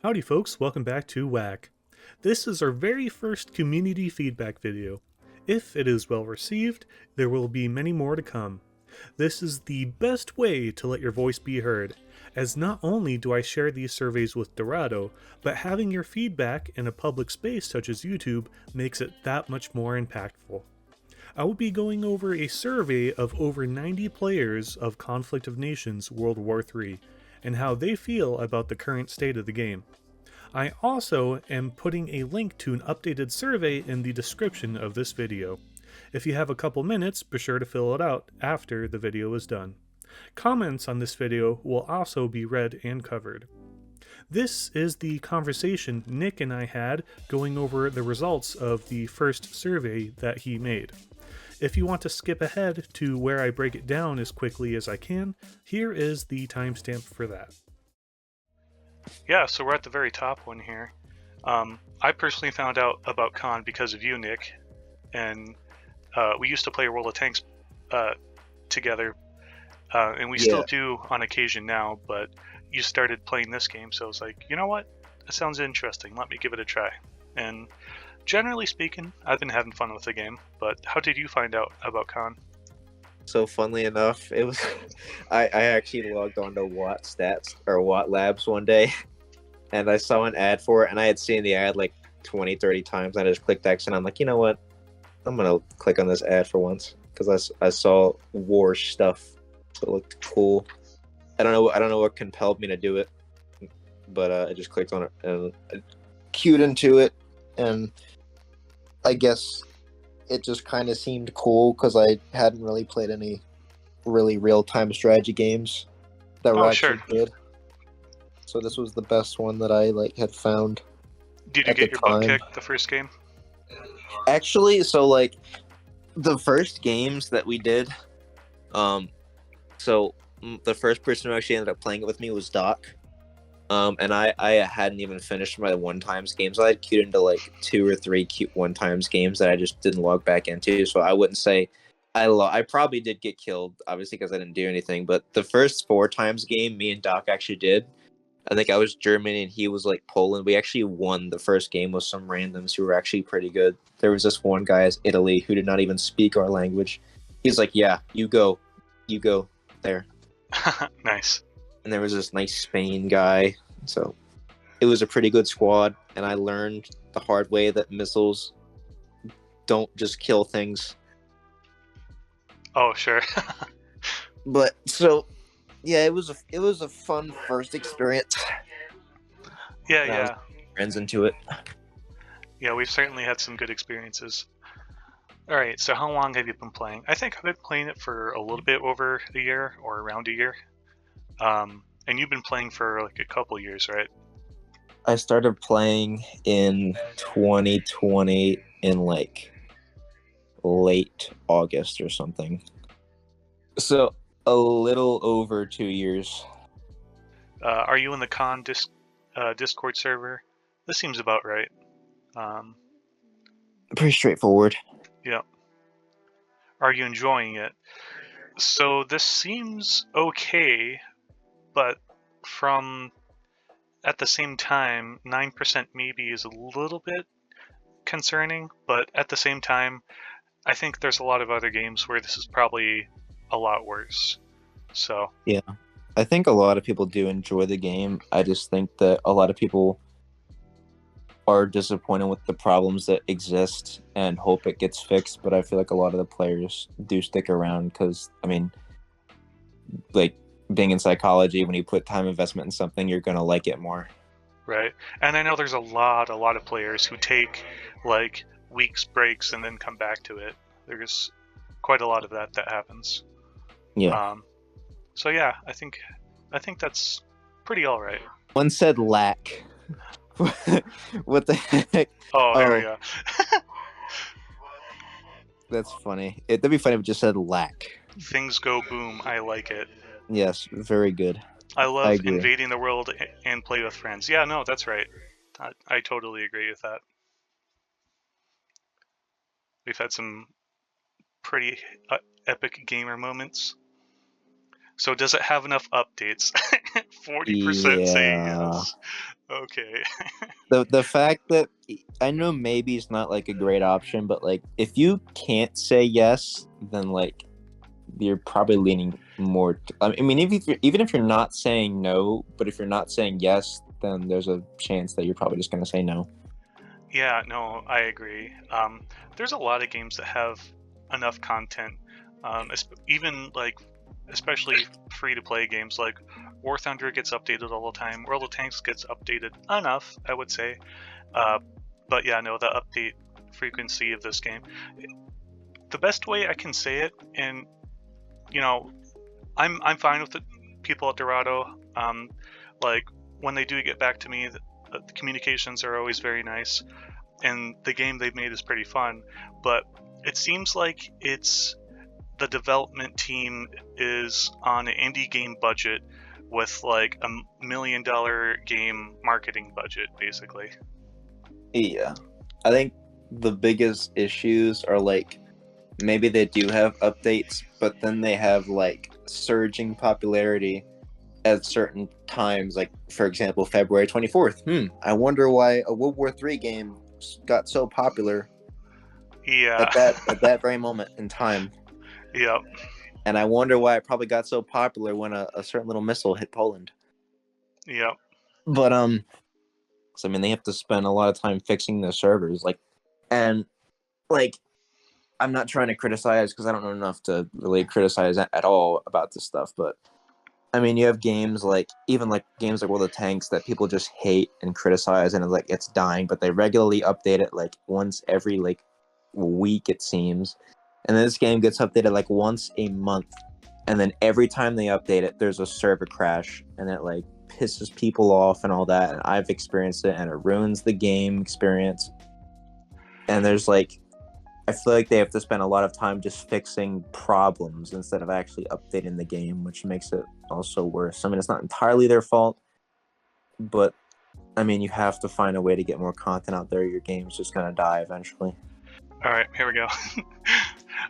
Howdy folks, welcome back to WAC. This is our very first community feedback video. If it is well received, there will be many more to come. This is the best way to let your voice be heard, as not only do I share these surveys with Dorado, but having your feedback in a public space such as YouTube makes it that much more impactful. I will be going over a survey of over 90 players of Conflict of Nations World War III, and how they feel about the current state of the game. I also am putting a link to an updated survey in the description of this video. If you have a couple minutes, be sure to fill it out after the video is done. Comments on this video will also be read and covered. This is the conversation Nick and I had going over the results of the first survey that he made. If you want to skip ahead to where I break it down as quickly as I can, here is the timestamp for that. Yeah, so we're at the very top one here. I personally found out about Khan because of you, Nick, and we used to play World of Tanks together, and we still do on occasion now, but you started playing this game, so I was like, you know what? That sounds interesting. Let me give it a try. And generally speaking, I've been having fun with the game, but how did you find out about Khan? So funnily enough, it was I actually logged on to Watt Stats or Watt Labs one day, and I saw an ad for it, and I had seen the ad like 20, 30 times. And I just clicked X, and I'm like, you know what? I'm gonna click on this ad for once because I saw war stuff, so it looked cool. I don't know what compelled me to do it, but I just clicked on it and I queued into it, and I guess it just kind of seemed cool because I hadn't really played any really real-time strategy games that were actually good. So this was the best one that I had found. Did you get your butt kicked the first game? Actually, so the first games that we did, so the first person who actually ended up playing it with me was Doc. And I hadn't even finished my one-times games. I had queued into 2 or 3 one-times games that I just didn't log back into. So I wouldn't say I probably did get killed, obviously, because I didn't do anything. But the first 4 times game, me and Doc actually did. I think I was Germany and he was Poland. We actually won the first game with some randoms who were actually pretty good. There was this one guy as Italy who did not even speak our language. He's like, yeah, you go there. Nice. And there was this nice Spain guy. So it was a pretty good squad, and I learned the hard way that missiles don't just kill things. Oh, sure. But so yeah, it was a fun first experience. Yeah. Friends into it. Yeah, we've certainly had some good experiences. All right, so how long have you been playing? I think I've been playing it for a little bit over a year or around a year. And you've been playing for a couple years, right? I started playing in 2020 in late August or something. So a little over 2 years. Are you in the Khan Discord server? This seems about right. Pretty straightforward. Yeah. Are you enjoying it? So this seems okay, but at the same time, 9% maybe is a little bit concerning, but at the same time, I think there's a lot of other games where this is probably a lot worse. So yeah, I think a lot of people do enjoy the game. I just think that a lot of people are disappointed with the problems that exist and hope it gets fixed, but I feel like a lot of the players do stick around because, I mean, being in psychology, when you put time investment in something, you're going to like it more. Right. And I know there's a lot of players who take weeks breaks and then come back to it. There's quite a lot of that happens. Yeah. So yeah, I think that's pretty all right. One said lack. What the heck? Oh, there we go. That's funny. That'd be funny if it just said lack. Things go boom. I like it. Yes, very good. I love invading the world and play with friends. Yeah, no, that's right. I totally agree with that. We've had some pretty epic gamer moments. So does it have enough updates? 40% saying yes. Okay. The fact that I know maybe it's not like a great option, but like if you can't say yes, then like you're probably leaning more. I mean, even if you're not saying no, but if you're not saying yes, then there's a chance that you're probably just gonna say no. Yeah, no, I agree. There's a lot of games that have enough content, even like, especially free-to-play games like War Thunder gets updated all the time. World of Tanks gets updated enough, I would say. Uh, but yeah, no, the update frequency of this game. The best way I can say it, and you know, I'm fine with the people at Dorado. Like when they do get back to me, the communications are always very nice, and the game they've made is pretty fun. But it seems like it's the development team is on an indie game budget with like $1 million game marketing budget, basically. Yeah, I think the biggest issues are like maybe they do have updates, but then they have like surging popularity at certain times. Like for example, February 24th. I wonder why a WW3 game got so popular Yeah. at that very moment in time. Yep. And I wonder why it probably got so popular when a certain little missile hit Poland. Yep. But so I mean they have to spend a lot of time fixing their servers, and like I'm not trying to criticize because I don't know enough to really criticize at all about this stuff, but I mean you have games like even like games like World of Tanks that people just hate and criticize and like it's dying, but they regularly update it like once every like week it seems. And then this game gets updated like once a month. And then every time they update it, there's a server crash and it like pisses people off and all that. And I've experienced it and it ruins the game experience. And there's like, I feel like they have to spend a lot of time just fixing problems instead of actually updating the game, which makes it also worse. I mean, it's not entirely their fault, but I mean, you have to find a way to get more content out there. Your game's just going to die eventually. All right, here we go.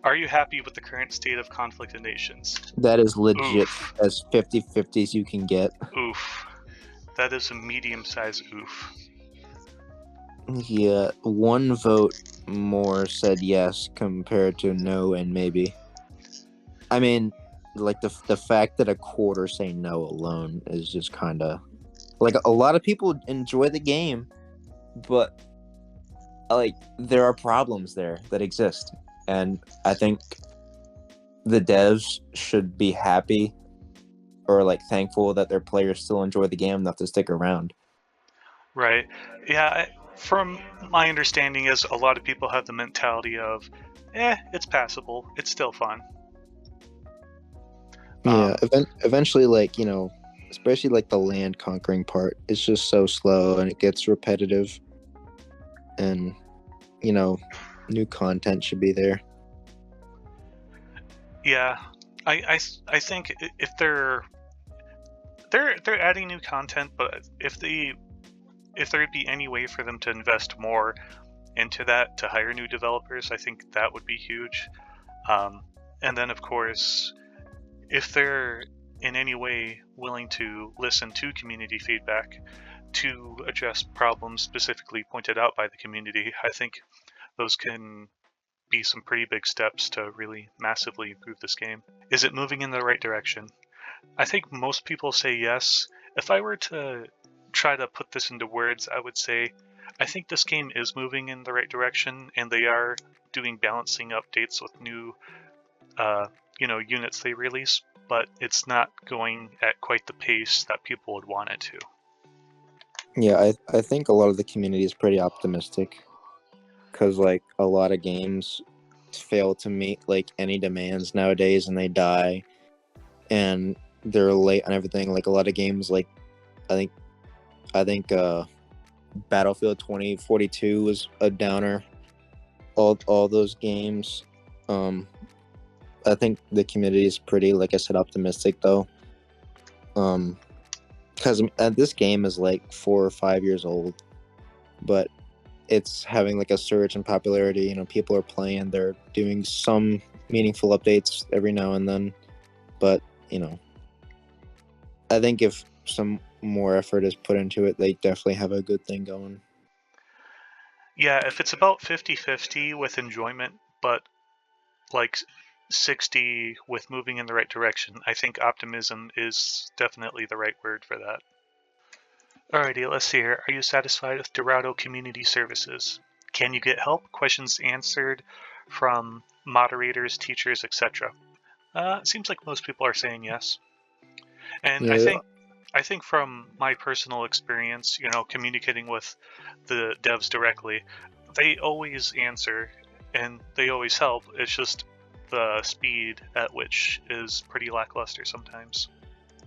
Are you happy with the current state of conflicted nations? That is legit Oof. as 50-50 as you can get. Oof. That is a medium-sized oof. Yeah, one vote more said yes compared to no and maybe. I mean, like the fact that a quarter say no alone is just kind of like a lot of people enjoy the game, but like there are problems there that exist, and I think the devs should be happy or like thankful that their players still enjoy the game enough to stick around. Right. Yeah, from my understanding is a lot of people have the mentality of, it's passable. It's still fun. Yeah, eventually, like, you know, especially like the land conquering part, it's just so slow and it gets repetitive. And, you know, new content should be there. Yeah, I think if they're adding new content, but if there'd be any way for them to invest more into that to hire new developers, I think that would be huge. And then of course, if they're in any way willing to listen to community feedback to address problems specifically pointed out by the community, I think those can be some pretty big steps to really massively improve this game. Is it moving in the right direction? I think most people say yes. If I were to try to put this into words, I would say I think this game is moving in the right direction, and they are doing balancing updates with new units they release, but it's not going at quite the pace that people would want it to. Yeah, I think a lot of the community is pretty optimistic because like a lot of games fail to meet like any demands nowadays and they die and they're late on everything. Like a lot of games, like I think Battlefield 2042 was a downer. All those games. I think the community is pretty, like I said, optimistic though. Because this game is like 4 or 5 years old, but it's having like a surge in popularity. You know, people are playing. They're doing some meaningful updates every now and then, but you know, I think if some more effort is put into it, they definitely have a good thing going. Yeah, if it's about 50-50 with enjoyment, but like 60 with moving in the right direction, I think optimism is definitely the right word for that. Alrighty, let's see here. Are you satisfied with Dorado Community Services? Can you get help? Questions answered from moderators, teachers, etc. It seems like most people are saying yes. And Yeah, I think from my personal experience, communicating with the devs directly, they always answer and they always help. It's just the speed at which is pretty lackluster sometimes.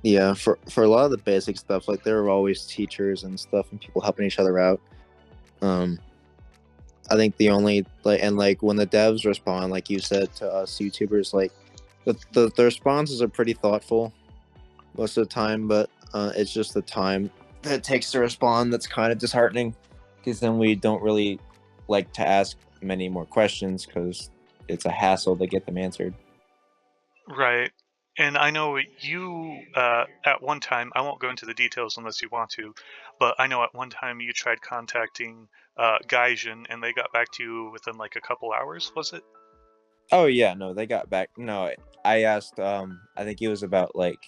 yeah. For a lot of the basic stuff, like there are always teachers and stuff, and people helping each other out. I think the only like when the devs respond, like you said to us YouTubers, like the responses are pretty thoughtful most of the time, but it's just the time that it takes to respond that's kind of disheartening, because then we don't really like to ask many more questions because it's a hassle to get them answered. Right. And I know you, at one time, I won't go into the details unless you want to, but I know at one time you tried contacting Gaijin and they got back to you within like a couple hours, was it? Oh yeah, no, they got back. No, I asked. I think it was about like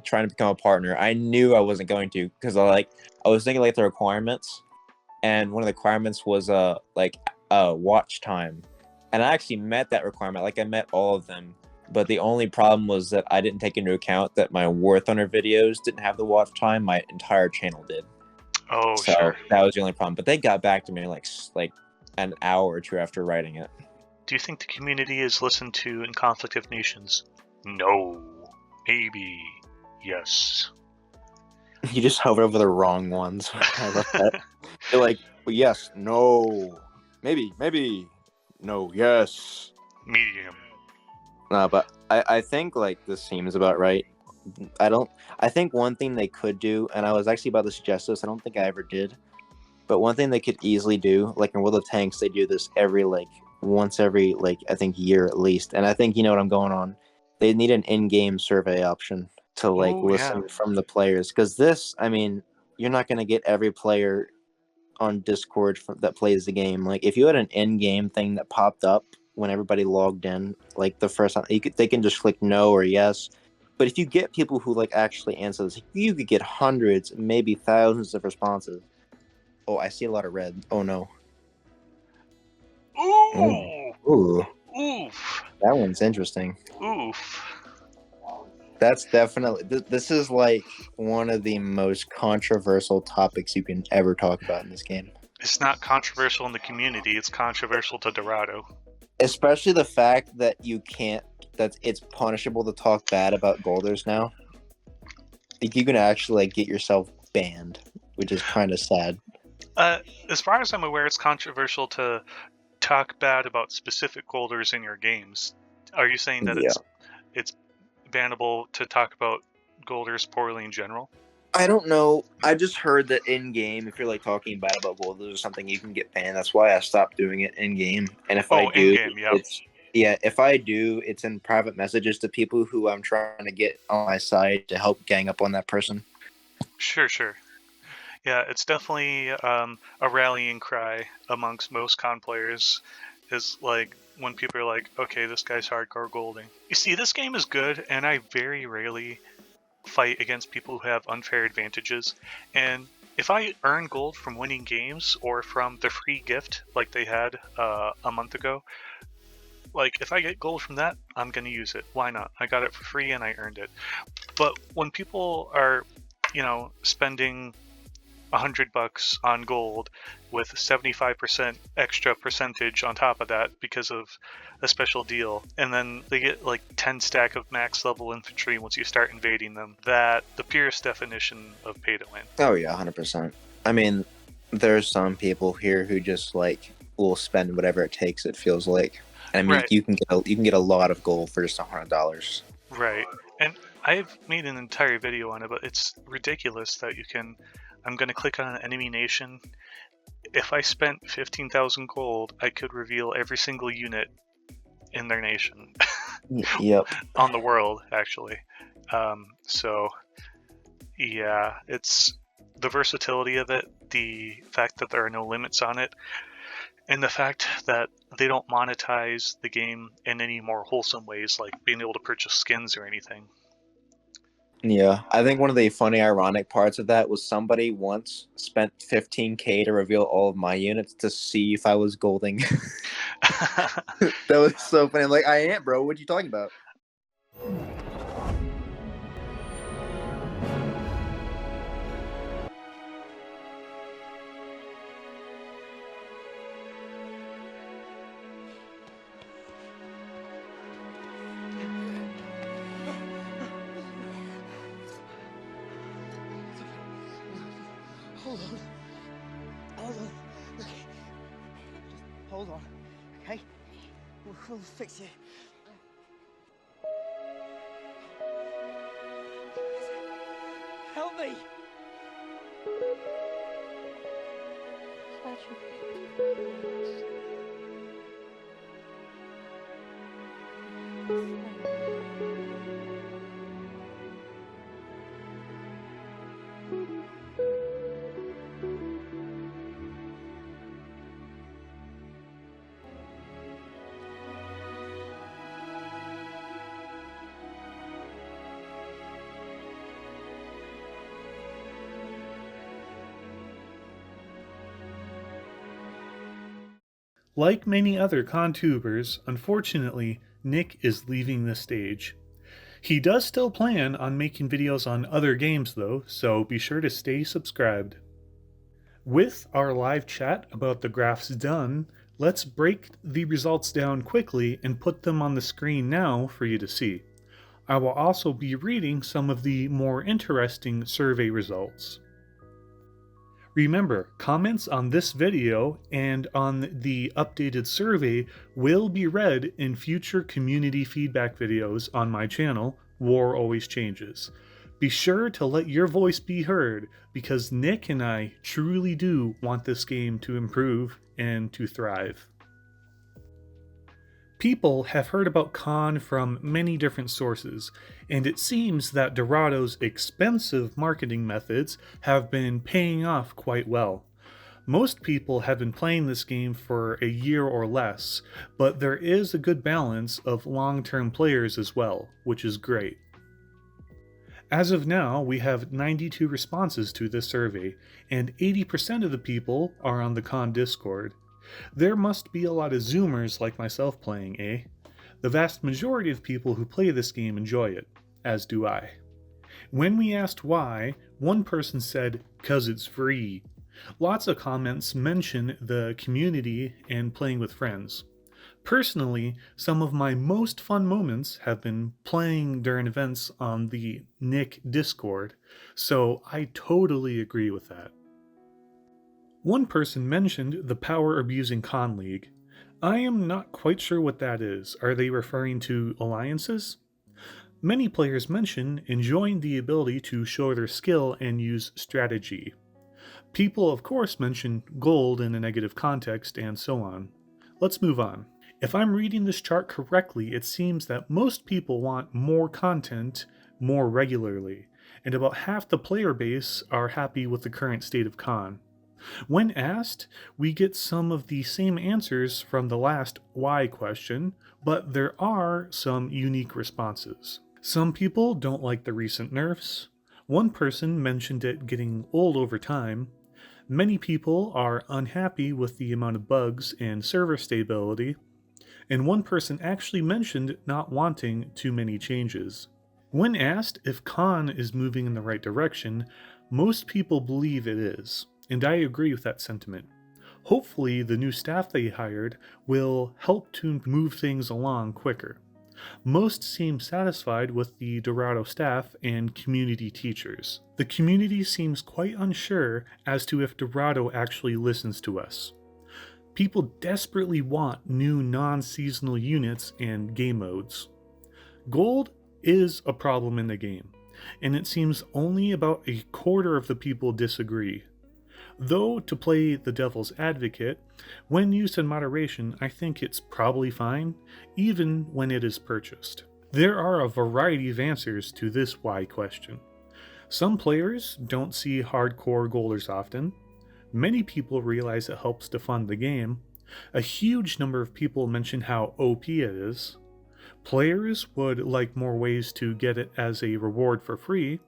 trying to become a partner. I knew I wasn't going to, because I was thinking like the requirements, and one of the requirements was like watch time, and I actually met that requirement. Like I met all of them, but the only problem was that I didn't take into account that my War Thunder videos didn't have the watch time. My entire channel did. Oh, So sure. that was the only problem. But they got back to me like an hour or two after writing it. Do you think the community is listened to in Conflict of Nations? No. Maybe. Yes. You just hovered over the wrong ones. I love that. You're like, well, yes, no, maybe, no, yes. Medium. No, but I think like this seems about right. I think one thing they could do, and I was actually about to suggest this, I don't think I ever did, but one thing they could easily do, like in World of Tanks, they do this once every I think year at least, and I think you know what I'm going on. They need an in-game survey option to Ooh, listen yeah. from the players, because this, I mean, you're not going to get every player on Discord that plays the game. Like if you had an in-game thing that popped up when everybody logged in, like the first time, they can just click no or yes. But if you get people who like actually answer this, you could get hundreds, maybe thousands of responses. Oh, I see a lot of red. Oh no. Ooh! Ooh, Oof! that one's interesting. Oof. That's definitely. This is like one of the most controversial topics you can ever talk about in this game. It's not controversial in the community, it's controversial to Dorado. Especially the fact that you can't, that it's punishable to talk bad about Golders now. Like you can actually get yourself banned, which is kind of sad. As far as I'm aware, it's controversial to talk bad about specific Golders in your games. Are you saying that Yeah. it's bannable to talk about Golders poorly in general? I don't know. I just heard that in game, if you're like talking bad about Golders or something, you can get banned. That's why I stopped doing it in game. And if I do, in-game, yeah. if I do, it's in private messages to people who I'm trying to get on my side to help gang up on that person. Sure. Yeah, it's definitely a rallying cry amongst most con players. Is like when people are like, okay, this guy's hardcore golding. You see, this game is good, and I very rarely fight against people who have unfair advantages. And if I earn gold from winning games or from the free gift like they had a month ago, like if I get gold from that, I'm gonna use it. Why not? I got it for free and I earned it. But when people are, spending $100 on gold with 75% extra percentage on top of that because of a special deal, and then they get like 10 stack of max level infantry once you start invading them, that the purest definition of pay to win. Oh yeah, 100%. I mean, there's some people here who just like will spend whatever it takes. It feels like. I mean, Right. you can get a lot of gold for just $100. Right. And I've made an entire video on it, but it's ridiculous that I'm going to click on an enemy nation. If I spent 15,000 gold, I could reveal every single unit in their nation. Yep. On the world, actually. So, Yeah, it's the versatility of it, the fact that there are no limits on it, and the fact that they don't monetize the game in any more wholesome ways, like being able to purchase skins or anything. Yeah, I think one of the funny, ironic parts of that was somebody once spent 15K to reveal all of my units to see if I was golding. That was so funny. I'm like, I ain't, bro. What are you talking about? Hold on. Hold on. Okay. Just hold on. Okay? We'll fix it. Help me! Like many other ConTubers, unfortunately, Nick is leaving the stage. He does still plan on making videos on other games though, so be sure to stay subscribed. With our live chat about the graphs done, let's break the results down quickly and put them on the screen now for you to see. I will also be reading some of the more interesting survey results. Remember, comments on this video and on the updated survey will be read in future community feedback videos on my channel, War Always Changes. Be sure to let your voice be heard, because Nick and I truly do want this game to improve and to thrive. People have heard about Khan from many different sources, and it seems that Dorado's expensive marketing methods have been paying off quite well. Most people have been playing this game for a year or less, but there is a good balance of long-term players as well, which is great. As of now, we have 92 responses to this survey, and 80% of the people are on the Khan Discord. There must be a lot of Zoomers like myself playing, eh? The vast majority of people who play this game enjoy it, as do I. When we asked why, one person said, "'Cause it's free." Lots of comments mention the community and playing with friends. Personally, some of my most fun moments have been playing during events on the Nick Discord, so I totally agree with that. One person mentioned the power abusing Con League. I am not quite sure what that is. Are they referring to alliances? Many players mention enjoying the ability to show their skill and use strategy. People, of course, mention gold in a negative context and so on. Let's move on. If I'm reading this chart correctly, it seems that most people want more content more regularly, and about half the player base are happy with the current state of Con. When asked, we get some of the same answers from the last why question, but there are some unique responses. Some people don't like the recent nerfs. One person mentioned it getting old over time. Many people are unhappy with the amount of bugs and server stability. And one person actually mentioned not wanting too many changes. When asked if Khan is moving in the right direction, most people believe it is, and I agree with that sentiment. Hopefully the new staff they hired will help to move things along quicker. Most seem satisfied with the Dorado staff and community teachers. The community seems quite unsure as to if Dorado actually listens to us. People desperately want new non-seasonal units and game modes. Gold is a problem in the game, and it seems only about a quarter of the people disagree. Though, to play the devil's advocate, when used in moderation, I think it's probably fine, even when it is purchased. There are a variety of answers to this why question. Some players don't see hardcore golders often. Many people realize it helps to fund the game. A huge number of people mention how OP it is. Players would like more ways to get it as a reward for free.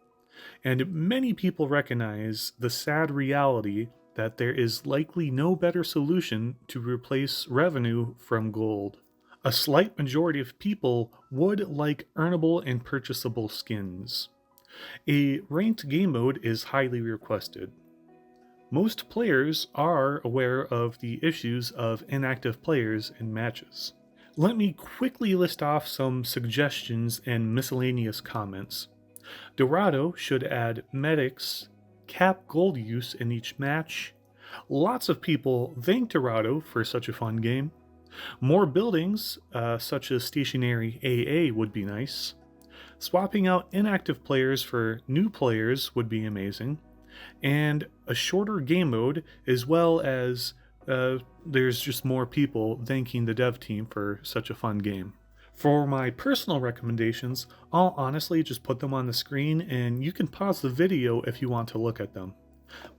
And many people recognize the sad reality that there is likely no better solution to replace revenue from gold. A slight majority of people would like earnable and purchasable skins. A ranked game mode is highly requested. Most players are aware of the issues of inactive players in matches. Let me quickly list off some suggestions and miscellaneous comments. Dorado should add medics, cap gold use in each match. Lots of people thank Dorado for such a fun game. More buildings, such as stationary AA, would be nice. Swapping out inactive players for new players would be amazing. And a shorter game mode, as well as there's just more people thanking the dev team for such a fun game. For my personal recommendations, I'll honestly just put them on the screen and you can pause the video if you want to look at them.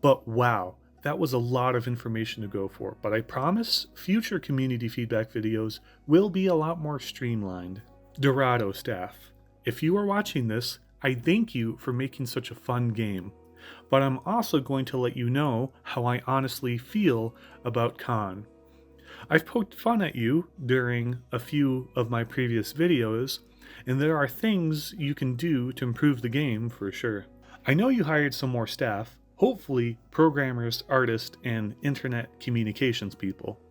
But wow, that was a lot of information to go for, but I promise future community feedback videos will be a lot more streamlined. Dorado staff, if you are watching this, I thank you for making such a fun game. But I'm also going to let you know how I honestly feel about Khan. I've poked fun at you during a few of my previous videos, and there are things you can do to improve the game for sure. I know you hired some more staff, hopefully programmers, artists, and internet communications people.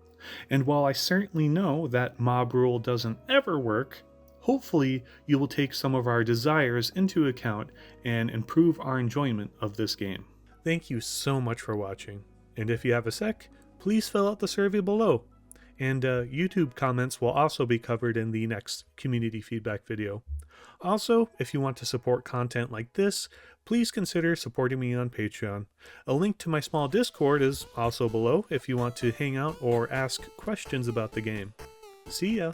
And while I certainly know that mob rule doesn't ever work, hopefully you will take some of our desires into account and improve our enjoyment of this game. Thank you so much for watching, and if you have a sec, please fill out the survey below. And YouTube comments will also be covered in the next community feedback video. Also, if you want to support content like this, please consider supporting me on Patreon. A link to my small Discord is also below if you want to hang out or ask questions about the game. See ya!